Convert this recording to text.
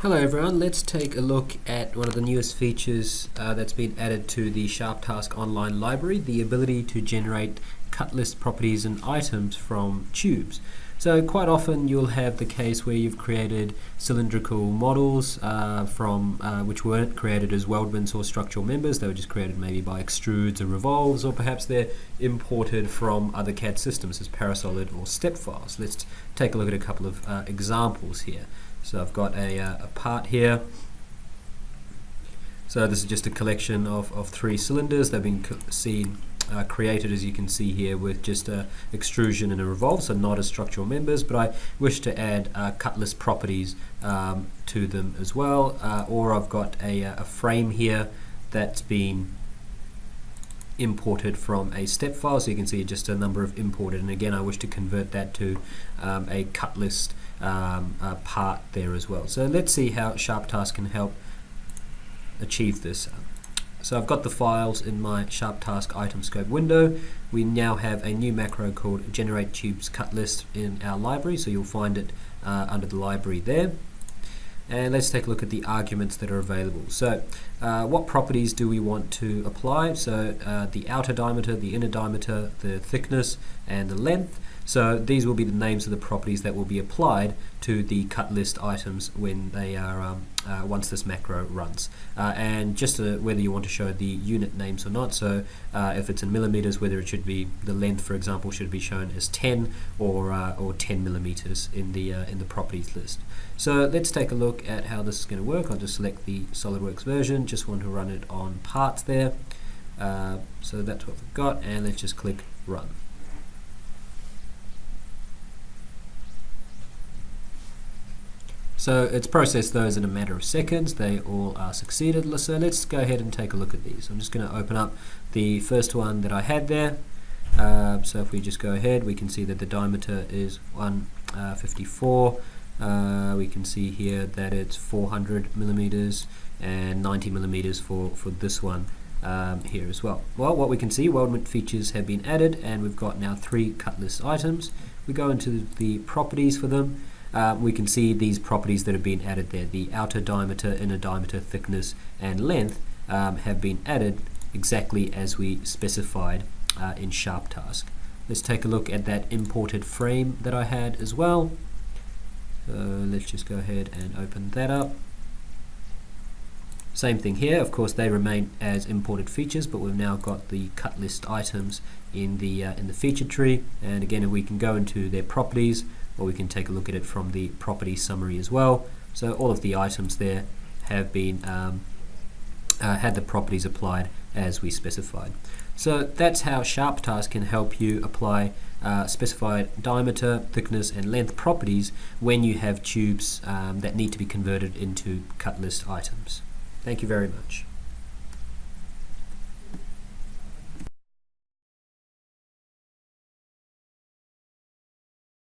Hello everyone, let's take a look at one of the newest features that's been added to the SharpTask online library, the ability to generate cut list properties and items from tubes. So quite often you'll have the case where you've created cylindrical models which weren't created as weldments or structural members. They were just created maybe by extrudes or revolves, or perhaps they're imported from other CAD systems as parasolid or step files. Let's take a look at a couple of examples here. So I've got a part here. So this is just a collection of three cylinders. They've been created, as you can see here, with just extrusion and a revolve, so not as structural members, but I wish to add cut list properties to them as well. Or I've got a frame here that's been imported from a step file, so you can see just a number of imported, and again I wish to convert that to a cut list part there as well. So let's see how SharpTask can help achieve this. So I've got the files in my SharpTask item scope window. We now have a new macro called generate tubes cut list in our library, so you'll find it under the library there. And let's take a look at the arguments that are available. So what properties do we want to apply? So the outer diameter, the inner diameter, the thickness, and the length. So these will be the names of the properties that will be applied to the cut list items when they are once this macro runs. And just whether you want to show the unit names or not. So if it's in millimeters, whether it should be the length, for example, should be shown as 10 or 10 millimeters in the properties list. So let's take a look at how this is going to work. I'll just select the SOLIDWORKS version. Just want to run it on parts there. So that's what we've got, and let's just click run. So it's processed those in a matter of seconds. They all are succeeded. So let's go ahead and take a look at these. I'm just going to open up the first one that I had there. So if we just go ahead, we can see that the diameter is 154. We can see here that it's 400 millimeters and 90 millimeters for this one here as well. Well, what we can see, weldment features have been added, and we've got now 3 cut list items. We go into the properties for them. We can see these properties that have been added there. The outer diameter, inner diameter, thickness, and length have been added exactly as we specified in SharpTask. Let's take a look at that imported frame that I had as well. So let's just go ahead and open that up. Same thing here, of course they remain as imported features, but we've now got the cut list items in the feature tree. And again, we can go into their properties, or we can take a look at it from the property summary as well. So all of the items there have been had the properties applied as we specified. So that's how SharpTask can help you apply specified diameter, thickness, and length properties when you have tubes that need to be converted into cut list items. Thank you very much.